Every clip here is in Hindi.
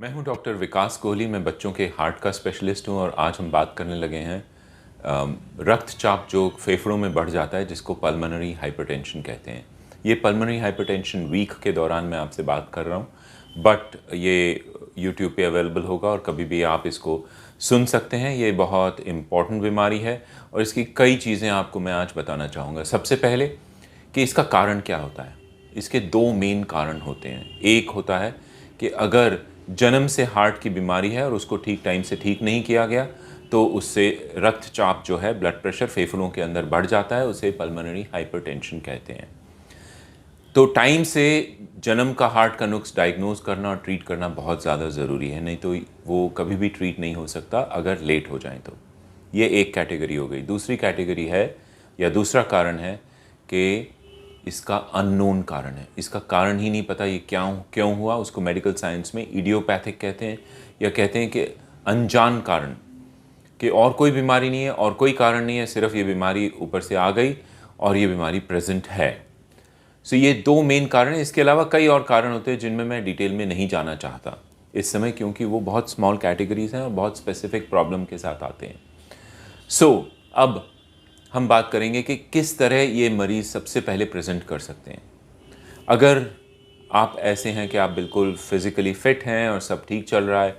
मैं हूं डॉक्टर विकास कोहली। मैं बच्चों के हार्ट का स्पेशलिस्ट हूं और आज हम बात करने लगे हैं रक्तचाप जो फेफड़ों में बढ़ जाता है, जिसको पल्मोनरी हाइपरटेंशन कहते हैं। ये पल्मोनरी हाइपरटेंशन वीक के दौरान मैं आपसे बात कर रहा हूं, बट ये यूट्यूब पे अवेलेबल होगा और कभी भी आप इसको सुन सकते हैं। ये बहुत इम्पॉर्टेंट बीमारी है और इसकी कई चीज़ें आपको मैं आज बताना चाहूँगा। सबसे पहले कि इसका कारण क्या होता है। इसके दो मेन कारण होते हैं। एक होता है कि अगर जन्म से हार्ट की बीमारी है और उसको ठीक टाइम से ठीक नहीं किया गया तो उससे रक्तचाप जो है, ब्लड प्रेशर फेफड़ों के अंदर बढ़ जाता है, उसे पल्मोनरी हाइपरटेंशन कहते हैं। तो टाइम से जन्म का हार्ट का नुक्स डायग्नोज करना और ट्रीट करना बहुत ज़्यादा ज़रूरी है, नहीं तो वो कभी भी ट्रीट नहीं हो सकता अगर लेट हो जाए तो। ये एक कैटेगरी हो गई। दूसरी कैटेगरी है या दूसरा कारण है कि इसका अननोन कारण है। इसका कारण ही नहीं पता ये क्यों हुआ। उसको मेडिकल साइंस में इडियोपैथिक कहते हैं, या कहते हैं कि अनजान कारण, कि और कोई बीमारी नहीं है और कोई कारण नहीं है, सिर्फ ये बीमारी ऊपर से आ गई और ये बीमारी प्रेजेंट है। सो ये दो मेन कारण हैं। इसके अलावा कई और कारण होते हैं जिनमें मैं डिटेल में नहीं जाना चाहता इस समय, क्योंकि वो बहुत स्मॉल कैटेगरीज हैं और बहुत स्पेसिफिक प्रॉब्लम के साथ आते हैं। अब हम बात करेंगे कि किस तरह ये मरीज़ सबसे पहले प्रेजेंट कर सकते हैं। अगर आप ऐसे हैं कि आप बिल्कुल फिज़िकली फ़िट हैं और सब ठीक चल रहा है,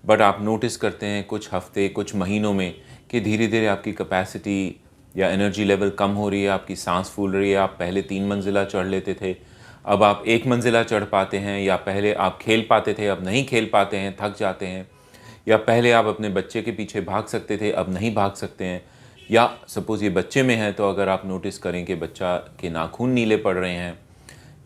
बट आप नोटिस करते हैं कुछ हफ्ते, कुछ महीनों में कि धीरे धीरे आपकी कैपेसिटी या एनर्जी लेवल कम हो रही है, आपकी सांस फूल रही है। आप पहले 3 मंजिला चढ़ लेते थे, अब आप 1 मंजिला चढ़ पाते हैं, या पहले आप खेल पाते थे, अब नहीं खेल पाते हैं, थक जाते हैं। या पहले आप अपने बच्चे के पीछे भाग सकते थे, अब नहीं भाग सकते हैं। या सपोज़ ये बच्चे में है तो अगर आप नोटिस करें कि बच्चा के नाखून नीले पड़ रहे हैं।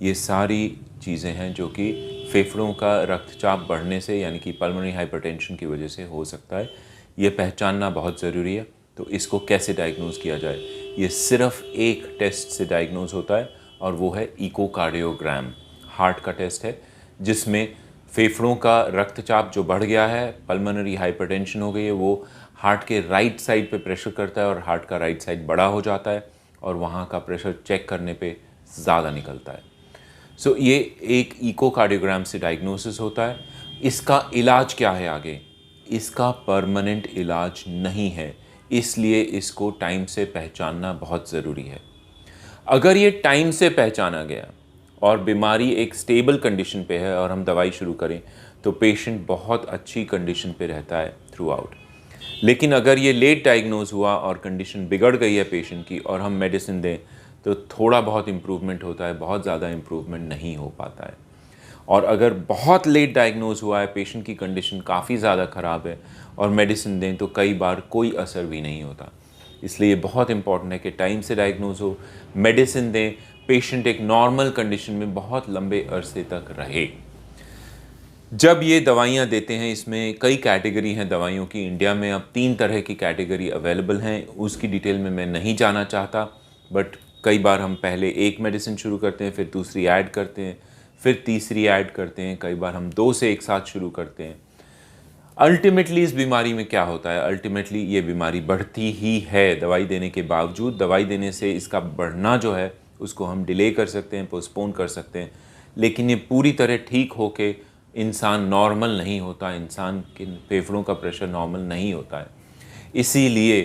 ये सारी चीज़ें हैं जो कि फेफड़ों का रक्तचाप बढ़ने से, यानी कि पल्मोनरी हाइपरटेंशन की वजह से हो सकता है। ये पहचानना बहुत ज़रूरी है। तो इसको कैसे डायग्नोज़ किया जाए? ये सिर्फ एक टेस्ट से डायग्नोज़ होता है और वो है इकोकार्डियोग्राम। हार्ट का टेस्ट है जिसमें फेफड़ों का रक्तचाप जो बढ़ गया है, पल्मोनरी हाइपरटेंशन हो गई है, वो हार्ट के राइट साइड पे प्रेशर करता है और हार्ट का राइट साइड बड़ा हो जाता है और वहाँ का प्रेशर चेक करने पे ज़्यादा निकलता है। ये एक इकोकार्डियोग्राम से डायग्नोसिस होता है। इसका इलाज क्या है आगे? इसका परमानेंट इलाज नहीं है, इसलिए इसको टाइम से पहचानना बहुत ज़रूरी है। अगर ये टाइम से पहचाना गया और बीमारी एक स्टेबल कंडीशन पे है और हम दवाई शुरू करें तो पेशेंट बहुत अच्छी कंडीशन पे रहता है थ्रू आउट। लेकिन अगर ये लेट डायग्नोज हुआ और कंडीशन बिगड़ गई है पेशेंट की और हम मेडिसिन दें तो थोड़ा बहुत इम्प्रूवमेंट होता है, बहुत ज़्यादा इम्प्रूवमेंट नहीं हो पाता है। और अगर बहुत लेट डायग्नोज हुआ है, पेशेंट की कंडीशन काफ़ी ज़्यादा ख़राब है और मेडिसिन दें तो कई बार कोई असर भी नहीं होता। इसलिए बहुत इम्पॉर्टेंट है कि टाइम से डायग्नोज हो, मेडिसिन दें, पेशेंट एक नॉर्मल कंडीशन में बहुत लंबे अरसे तक रहे। जब ये दवाइयाँ देते हैं, इसमें कई कैटेगरी हैं दवाइयों की। इंडिया में अब 3 तरह की कैटेगरी अवेलेबल हैं, उसकी डिटेल में मैं नहीं जाना चाहता। बट कई बार हम पहले एक मेडिसिन शुरू करते हैं, फिर दूसरी ऐड करते हैं, फिर तीसरी ऐड करते हैं, कई बार हम 2 से एक साथ शुरू करते हैं। अल्टीमेटली इस बीमारी में क्या होता है? अल्टीमेटली ये बीमारी बढ़ती ही है दवाई देने के बावजूद। दवाई देने से इसका बढ़ना जो है उसको हम डिले कर सकते हैं, पोस्टपोन कर सकते हैं, लेकिन ये पूरी तरह ठीक होके इंसान नॉर्मल नहीं होता, इंसान के फेफड़ों का प्रेशर नॉर्मल नहीं होता है। इसीलिए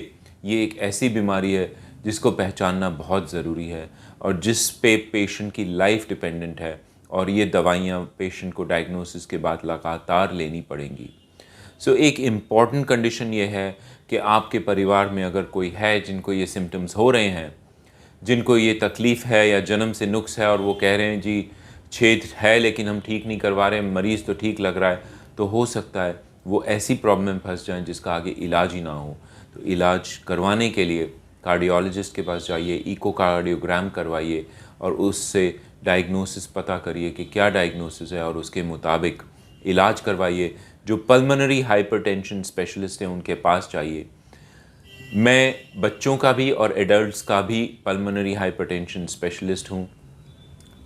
ये एक ऐसी बीमारी है जिसको पहचानना बहुत ज़रूरी है और जिस पे पेशेंट की लाइफ डिपेंडेंट है, और ये दवाइयाँ पेशेंट को डायग्नोसिस के बाद लगातार लेनी पड़ेंगी। एक इम्पॉर्टेंट कंडीशन ये है कि आपके परिवार में अगर कोई है जिनको ये सिम्टम्स हो रहे हैं, जिनको ये तकलीफ़ है या जन्म से नुक्स है और वो कह रहे हैं जी छेद है लेकिन हम ठीक नहीं करवा रहे, मरीज़ तो ठीक लग रहा है, तो हो सकता है वो ऐसी प्रॉब्लम में फंस जाएं जिसका आगे इलाज ही ना हो। तो इलाज करवाने के लिए कार्डियोलॉजिस्ट के पास जाइए, इकोकार्डियोग्राम करवाइए और उससे डायग्नोसिस पता करिए कि क्या डायग्नोसिस है और उसके मुताबिक इलाज करवाइए। जो पल्मोनरी हाइपरटेंशन स्पेशलिस्ट हैं उनके पास जाइए। मैं बच्चों का भी और एडल्ट्स का भी पल्मोनरी हाइपरटेंशन स्पेशलिस्ट हूँ।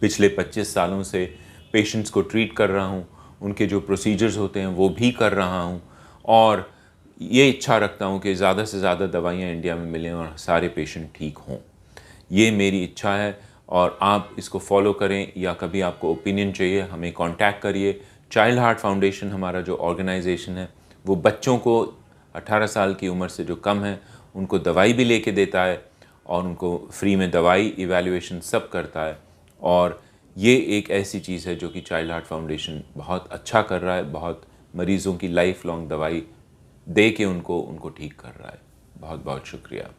पिछले 25 सालों से पेशेंट्स को ट्रीट कर रहा हूँ, उनके जो प्रोसीजर्स होते हैं वो भी कर रहा हूँ, और ये इच्छा रखता हूँ कि ज़्यादा से ज़्यादा दवाइयाँ इंडिया में मिलें और सारे पेशेंट ठीक हों। ये मेरी इच्छा है और आप इसको फॉलो करें, या कभी आपको ओपिनियन चाहिए हमें कांटेक्ट करिए चाइल्ड हार्ट फाउंडेशन हमारा जो ऑर्गेनाइजेशन है वो बच्चों को 18 साल की उम्र से जो कम है उनको दवाई भी लेके देता है और उनको फ्री में दवाई इवैल्यूएशन सब करता है। और ये एक ऐसी चीज़ है जो कि चाइल्ड हार्ट फाउंडेशन बहुत अच्छा कर रहा है, बहुत मरीज़ों की लाइफ लॉन्ग दवाई दे के उनको ठीक कर रहा है। बहुत बहुत शुक्रिया।